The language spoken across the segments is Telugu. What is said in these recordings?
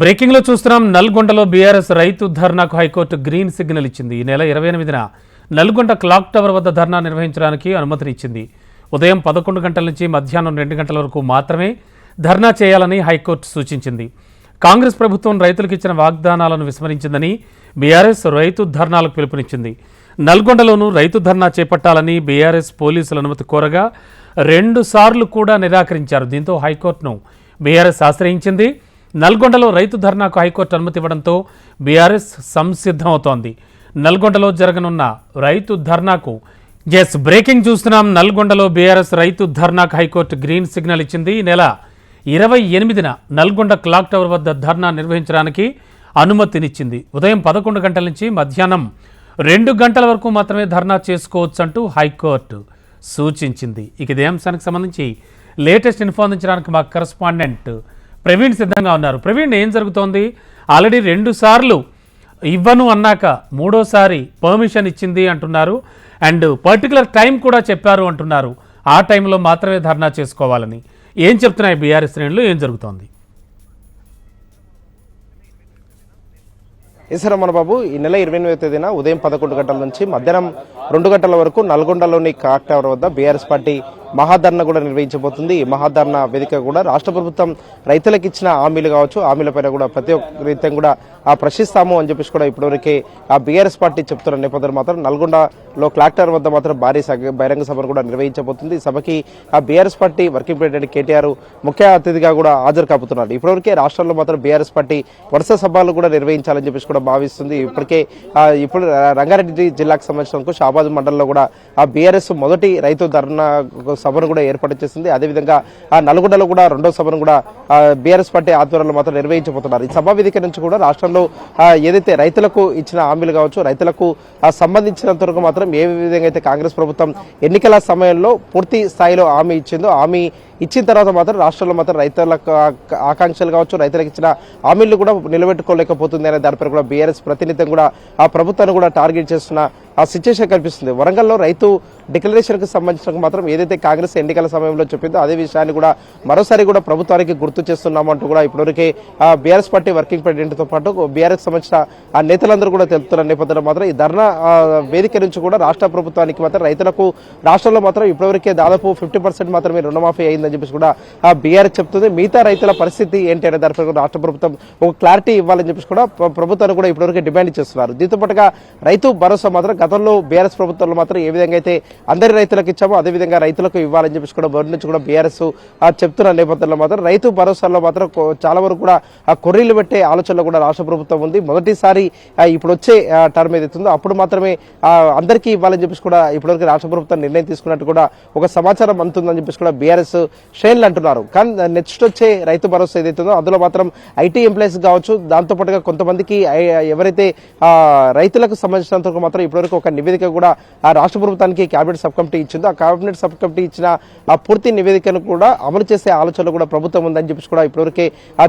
బ్రేకింగ్ లో చూస్తున్నాం. నల్గొండలో బీఆర్ఎస్ రైతు ధర్నాకు హైకోర్టు గ్రీన్ సిగ్నల్ ఇచ్చింది. ఈ నెల 28న నల్గొండ క్లాక్ టవర్ వద్ద ధర్నా నిర్వహించడానికి అనుమతినిచ్చింది. ఉదయం 11 గంటల నుంచి మధ్యాహ్నం 2 గంటల వరకు మాత్రమే ధర్నా చేయాలని హైకోర్టు సూచించింది. కాంగ్రెస్ ప్రభుత్వం రైతులకు ఇచ్చిన వాగ్దానాలను విస్మరించిందని బీఆర్ఎస్ రైతు ధర్నాలకు పిలుపునిచ్చింది. నల్గొండలోనూ రైతు ధర్నా చేపట్టాలని బీఆర్ఎస్ పోలీసుల అనుమతి కోరగా 2 సార్లు కూడా నిరాకరించారు. దీంతో హైకోర్టును బీఆర్ఎస్ ఆశ్రయించింది. నల్గొండలో రైతు ధర్నాకు హైకోర్టు అనుమతి ఇవ్వడంతో బీఆర్ఎస్ సంసిద్ధమవుతోంది. నల్గొండలో జరగనున్న రైతు ధర్నాకు బ్రేకింగ్ చూస్తున్నాం. నల్గొండలో బీఆర్ఎస్ రైతు ధర్నాకు హైకోర్టు గ్రీన్ సిగ్నల్ ఇచ్చింది. ఈ నెల 28న నల్గొండ క్లాక్ టవర్ వద్ద ధర్నా నిర్వహించడానికి అనుమతినిచ్చింది. ఉదయం 11 గంటల నుంచి మధ్యాహ్నం 2 గంటల వరకు మాత్రమే ధర్నా చేసుకోవచ్చంటూ హైకోర్టు సూచించింది. ఇక ఇదే అంశానికి సంబంధించి లేటెస్ట్ ఇన్ఫో అందించడానికి మా కరెస్పాండెంట్ ప్రవీణ్ సిద్ధంగా ఉన్నారు. ప్రవీణ్, ఏం జరుగుతోంది? ఆల్రెడీ 2 సార్లు ఇవ్వను అన్నాక 3వసారి పర్మిషన్ ఇచ్చింది అంటున్నారు. అండ్ పర్టికులర్ టైం కూడా చెప్పారు అంటున్నారు. ఆ టైంలో మాత్రమే ధర్నా చేసుకోవాలని ఏం చెప్తున్నాయి బీఆర్ఎస్ శ్రేణులు? ఏం జరుగుతోంది? మన బాబు, ఈ నెల 28వ తేదీన ఉదయం 11 గంటల నుంచి మధ్యాహ్నం 2 గంటల వరకు నల్గొండలోని క్లాక్ టవర్ వద్ద బీఆర్ఎస్ పార్టీ మహాధర్నా కూడా నిర్వహించబోతుంది. ఈ మహాధర్నా వేదిక కూడా రాష్ట్ర ప్రభుత్వం రైతులకు ఇచ్చిన హామీలు కావచ్చు, హామీలపైన కూడా ప్రతి ఒక్క రీత్యం కూడా ప్రశ్నిస్తాము అని చెప్పేసి కూడా ఇప్పటివరకే ఆ బీఆర్ఎస్ పార్టీ చెప్తున్న నేపథ్యంలో మాత్రం నల్గొండలో క్లాక్ టవర్ వద్ద మాత్రం భారీ బహిరంగ సభను కూడా నిర్వహించబోతుంది. ఈ సభకి ఆ BRS party working president KTR ముఖ్య అతిథిగా కూడా హాజరు కాబోతున్నారు. ఇప్పటివరకే రాష్ట్రంలో మాత్రం బీఆర్ఎస్ పార్టీ వరుస సభలు కూడా నిర్వహించాలని చెప్పేసి కూడా భావిస్తుంది. ఇప్పుడు రంగారెడ్డి జిల్లాకు సంబంధించిన షాబాద్ మండలంలో కూడా ఆ బీఆర్ఎస్ మొదటి రైతు ధర్నా సభను కూడా ఏర్పాటు చేసింది. అదేవిధంగా ఆ నల్గొండలో కూడా 2వ సభను కూడా బీఆర్ఎస్ పార్టీ ఆధ్వర్యంలో మాత్రం నిర్వహించబోతున్నారు. ఈ సభా వేదిక నుంచి కూడా రాష్ట్రంలో ఏదైతే రైతులకు ఇచ్చిన హామీలు కావచ్చు, రైతులకు సంబంధించినంత వరకు మాత్రం ఏ విధంగా అయితే కాంగ్రెస్ ప్రభుత్వం ఎన్నికల సమయంలో పూర్తి స్థాయిలో హామీ ఇచ్చిందో, హామీ ఇచ్చిన తర్వాత మాత్రం రాష్ట్రంలో మాత్రం రైతులకు ఆకాంక్షలు కావచ్చు, రైతులకు ఇచ్చిన హామీలు కూడా నిలబెట్టుకోలేకపోతుంది అనే దానిపై కూడా బీఆర్ఎస్ ప్రతినిత్యం కూడా ఆ ప్రభుత్వాన్ని కూడా టార్గెట్ చేస్తున్న ఆ సిచ్యువేషన్ కనిపిస్తుంది. వరంగల్లో రైతు డిక్లరేషన్కు సంబంధించిన మాత్రం ఏదైతే కాంగ్రెస్ ఎన్నికల సమయంలో చెప్పిందో అదే విషయాన్ని కూడా మరోసారి కూడా ప్రభుత్వానికి గుర్తు చేస్తున్నామంటూ కూడా ఇప్పటివరకే బీఆర్ఎస్ పార్టీ వర్కింగ్ ప్రెసిడెంట్తో పాటు బీఆర్ఎస్ సంబంధించిన ఆ నేతలందరూ కూడా తెలుపుతున్న నేపథ్యంలో మాత్రం ఈ ధర్నా వేదిక నుంచి కూడా రాష్ట్ర ప్రభుత్వానికి మాత్రం రైతులకు రాష్ట్రంలో మాత్రం ఇప్పటివరకే దాదాపు 50% మాత్రమే రుణమాఫీ అయిందని చెప్పేసి కూడా బీఆర్ఎస్ చెప్తుంది. మిగతా రైతుల పరిస్థితి ఏంటి అనే దానిపై కూడా రాష్ట్ర ప్రభుత్వం ఒక క్లారిటీ ఇవ్వాలని చెప్పేసి కూడా ప్రభుత్వాన్ని కూడా ఇప్పటివరకే డిమాండ్ చేస్తున్నారు. దీంతో పాటుగా రైతు భరోసా మాత్రం గతంలో బీఆర్ఎస్ ప్రభుత్వంలో మాత్రం ఏ విధంగా అయితే అందరి రైతులకు ఇచ్చామో అదేవిధంగా రైతులకు ఇవ్వాలని చెప్పేసి కూడా బోర్డు నుంచి కూడా బీఆర్ఎస్ చెప్తున్న నేపథ్యంలో మాత్రం రైతు భరోసాలో మాత్రం చాలా వరకు కూడా కొర్రీలు పెట్టే ఆలోచనలో కూడా రాష్ట్ర ప్రభుత్వం ఉంది. మొదటిసారి ఇప్పుడు వచ్చే టర్మ్ ఏదైతుందో అప్పుడు మాత్రమే అందరికీ ఇవ్వాలని చెప్పేసి కూడా ఇప్పటివరకు రాష్ట్ర ప్రభుత్వం నిర్ణయం తీసుకున్నట్టు కూడా ఒక సమాచారం అందుతుందని చెప్పేసి కూడా బీఆర్ఎస్ శ్రేణులు అంటున్నారు. కానీ నెక్స్ట్ వచ్చే రైతు భరోసా ఏదైతుందో అందులో మాత్రం ఐటీ ఎంప్లాయీస్ కావచ్చు, దాంతోపాటుగా కొంతమందికి ఎవరైతే రైతులకు సంబంధించినంత మాత్రం ఇప్పటివరకు ఒక నివేదిక కూడా ఆ రాష్ట్ర ప్రభుత్వానికి కేబినెట్ సబ్ కమిటీ ఇచ్చిందో ఆ కేబినెట్ సబ్ కమిటీ ఇచ్చిన ఆ పూర్తి నివేదికను కూడా అమలు చేసే ఆలోచనలు కూడా ప్రభుత్వం ఉందని చెప్పేసి కూడా ఇప్పటివరకే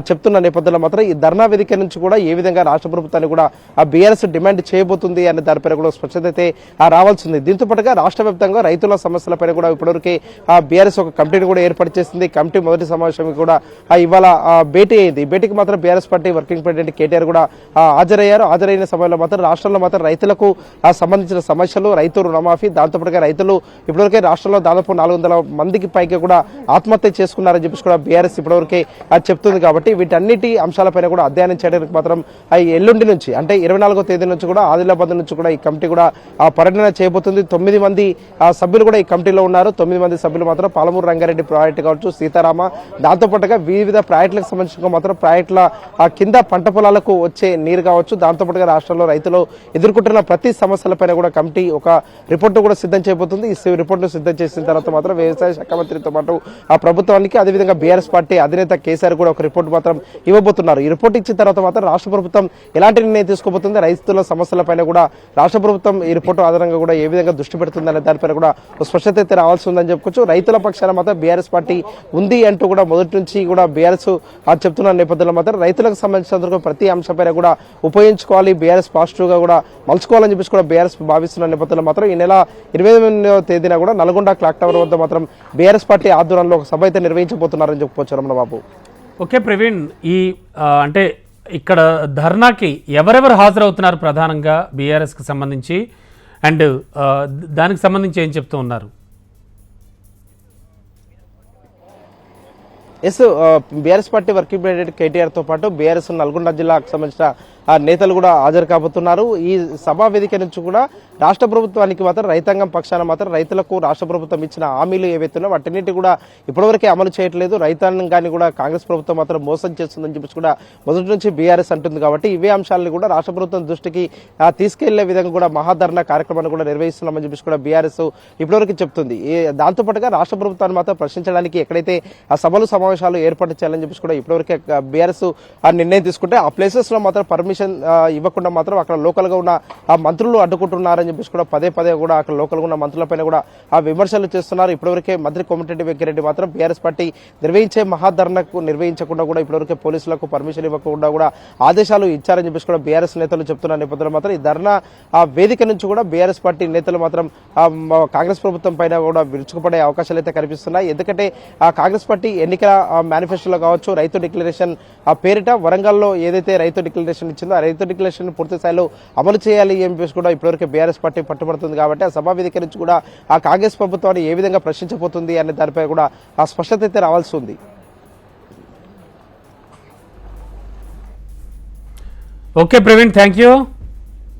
చెప్తున్న నేపథ్యంలో మాత్రం ఈ ధర్నా వేదిక నుంచి కూడా ఏ విధంగా రాష్ట్ర ప్రభుత్వాన్ని కూడా ఆ బీఆర్ఎస్ డిమాండ్ చేయబోతుంది అనే దానిపై కూడా స్పష్టత అయితే రావాల్సింది. దీంతో పాటుగా రాష్ట్ర వ్యాప్తంగా రైతుల సమస్యలపై కూడా ఇప్పటివరకే ఆ బీఆర్ఎస్ ఒక కమిటీని కూడా ఏర్పాటు చేసింది. కమిటీ మొదటి సమావేశం కూడా ఇవాళ భేటీ అయింది. భేటీకి మాత్రం BRS party working president KTR కూడా హాజరయ్యారు. హాజరైన సమయంలో మాత్రం రాష్ట్రంలో మాత్రం రైతులకు సంబంధించిన సమస్యలు, రైతు రుణమాఫీ, దాంతోపాటుగా రైతులు ఇప్పటివరకే రాష్ట్రంలో దాదాపు 400 మందికి పైగా కూడా ఆత్మహత్య చేసుకున్నారని చెప్పేసి కూడా బీఆర్ఎస్ ఇప్పటివరకే చెప్తుంది. కాబట్టి వీటన్నిటి అంశాలపైన కూడా అధ్యయనం చేయడానికి మాత్రం ఎల్లుండి నుంచి అంటే 24వ తేదీ నుంచి కూడా ఆదిలాబాద్ నుంచి కూడా ఈ కమిటీ కూడా పర్యటన చేయబోతుంది. 9 మంది సభ్యులు కూడా ఈ కమిటీలో ఉన్నారు. 9 మంది సభ్యులు మాత్రం పాలమూరు రంగారెడ్డి ప్రాజెక్టు కావచ్చు, సీతారామ, దాంతోపాటుగా వివిధ ప్రాజెక్టులకు సంబంధించిన మాత్రం ప్రాజెక్టుల కింద పంట పొలాలకు వచ్చే నీరు కావచ్చు, దాంతోపాటుగా రాష్ట్రంలో రైతులు ఎదుర్కొంటున్న ప్రతి సమస్యలపైన కూడా కమిటీ ఒక రిపోర్టు కూడా సిద్ధం చేయబోతుంది. ఈ రిపోర్టు సిద్ధం చేసిన తర్వాత మాత్రం వ్యవసాయ శాఖ మంత్రితో పాటు ఆ ప్రభుత్వానికి అదేవిధంగా బీఆర్ఎస్ పార్టీ అధినేత కేసీఆర్ కూడా ఒక రిపోర్టు మాత్రం ఇవ్వబోతున్నారు. ఈ రిపోర్ట్ ఇచ్చిన తర్వాత మాత్రం రాష్ట్ర ప్రభుత్వం ఎలాంటి నిర్ణయం తీసుకోబోతుంది, రైతుల సమస్యలపైన కూడా రాష్ట్ర ప్రభుత్వం ఈ రిపోర్టు ఆధారంగా కూడా ఏ విధంగా దృష్టి పెడుతుంది అనే దానిపైన కూడా స్పష్టత అయితే రావాల్సి ఉందని చెప్పుకోవచ్చు. రైతుల పక్షాన మాత్రం బీఆర్ఎస్ పార్టీ ఉంది అంటూ కూడా మొదటి నుంచి కూడా బీఆర్ఎస్ చెప్తున్న నేపథ్యంలో మాత్రం రైతులకు సంబంధించిన ప్రతి అంశంపైన కూడా ఉపయోగించుకోవాలి, బీఆర్ఎస్ పాజిటివ్ గా కూడా మలుచుకోవాలని చెప్పేసి కూడా బీఆర్ఎస్ భావిస్తున్న నేపథ్యంలో మాత్రం ఈ నెల 28వ తేదీన కూడా నల్గొండ క్లాక్ టవర్ వద్ద మాత్రం బీఆర్ఎస్ పార్టీ ఆధ్వర్యంలో ఒక సభ అయితే నిర్వహించబోతున్నారని చెప్పుకోవచ్చు. రమణ బాబు. ఓకే ప్రవీణ్, ఈ అంటే ఇక్కడ ధర్నాకి ఎవరెవరు హాజరవుతున్నారు ప్రధానంగా బీఆర్ఎస్కి సంబంధించి, అండ్ దానికి సంబంధించి ఏం చెప్తూ ఉన్నారు? బీఆర్ఎస్ పార్టీ వర్కింగ్ ప్రెసిడెంట్ కేటీఆర్తో పాటు బీఆర్ఎస్ నల్గొండ జిల్లాకు సంబంధించిన నేతలు కూడా హాజరు కాబోతున్నారు. ఈ సభా వేదిక నుంచి కూడా రాష్ట్ర ప్రభుత్వానికి మాత్రం రైతాంగం పక్షాన మాత్రం రైతులకు రాష్ట్ర ప్రభుత్వం ఇచ్చిన హామీలు ఏవైతున్నాయో వాటన్నిటి కూడా ఇప్పటివరకే అమలు చేయట్లేదు, రైతాంగాన్ని కూడా కాంగ్రెస్ ప్రభుత్వం మాత్రం మోసం చేస్తుందని చెప్పేసి కూడా మొదటి నుంచి బీఆర్ఎస్ అంటుంది. కాబట్టి ఇవే అంశాలను కూడా రాష్ట్ర ప్రభుత్వం దృష్టికి తీసుకెళ్లే విధంగా కూడా మహాధర్నా కార్యక్రమాన్ని కూడా నిర్వహిస్తున్నామని చెప్పేసి కూడా బీఆర్ఎస్ ఇప్పటివరకు చెప్తుంది. దాంతోపాటుగా రాష్ట్ర ప్రభుత్వాన్ని మాత్రం ప్రశ్నించడానికి ఎక్కడైతే ఆ సభలు సమావేశాలు ఏర్పాటు చేయాలని చెప్పేసి కూడా ఇప్పటివరకే బీఆర్ఎస్ ఆ నిర్ణయం తీసుకుంటే ఆ ప్లేసెస్ లో మాత్రం పర్మిషన్ ఇవ్వకుండా మాత్రం అక్కడ లోకల్ గా ఉన్న ఆ మంత్రులు అడ్డుకుంటున్నారని చెప్పేసి కూడా పదే కూడా అక్కడ లోకల్ గా ఉన్న మంత్రులపైన కూడా ఆ విమర్శలు చేస్తున్నారు. ఇప్పటివరకే మంత్రి కోమటిరెడ్డి వెంకరెడ్డి మాత్రం బీఆర్ఎస్ పార్టీ నిర్వహించే మహాధర్నాకు నిర్వహించకుండా కూడా ఇప్పటివరకే పోలీసులకు పర్మిషన్ ఇవ్వకుండా కూడా ఆదేశాలు ఇచ్చారని చెప్పేసి కూడా బీఆర్ఎస్ నేతలు చెప్తున్న నేపథ్యంలో మాత్రం ఈ ధర్నా ఆ వేదిక నుంచి కూడా బీఆర్ఎస్ పార్టీ నేతలు మాత్రం కాంగ్రెస్ ప్రభుత్వం పైన కూడా విరుచుకుపడే అవకాశాలు అయితే కనిపిస్తున్నాయి. ఎందుకంటే ఆ కాంగ్రెస్ పార్టీ ఎన్నికల మేనిఫెస్టోలో కావచ్చు, రైతు డిక్లరేషన్ ఆ పేరిట వరంగల్లో ఏదైతే రైతు డిక్లరేషన్ ఇచ్చిందో ఆ రైతు డిక్లరేషన్ పూర్తి స్థాయిలో అమలు చేయాలి అని చెప్పేసి కూడా ఇప్పటివరకు బీఆర్ఎస్ పార్టీ పట్టుబడుతుంది. కాబట్టి ఆ సభా వేదిక నుంచి కూడా ఆ కాంగ్రెస్ ప్రభుత్వాన్ని ఏ విధంగా ప్రశ్నించబోతుంది అనే దానిపై కూడా ఆ స్పష్టత అయితే రావాల్సి ఉంది. Okay Praveen, thank you.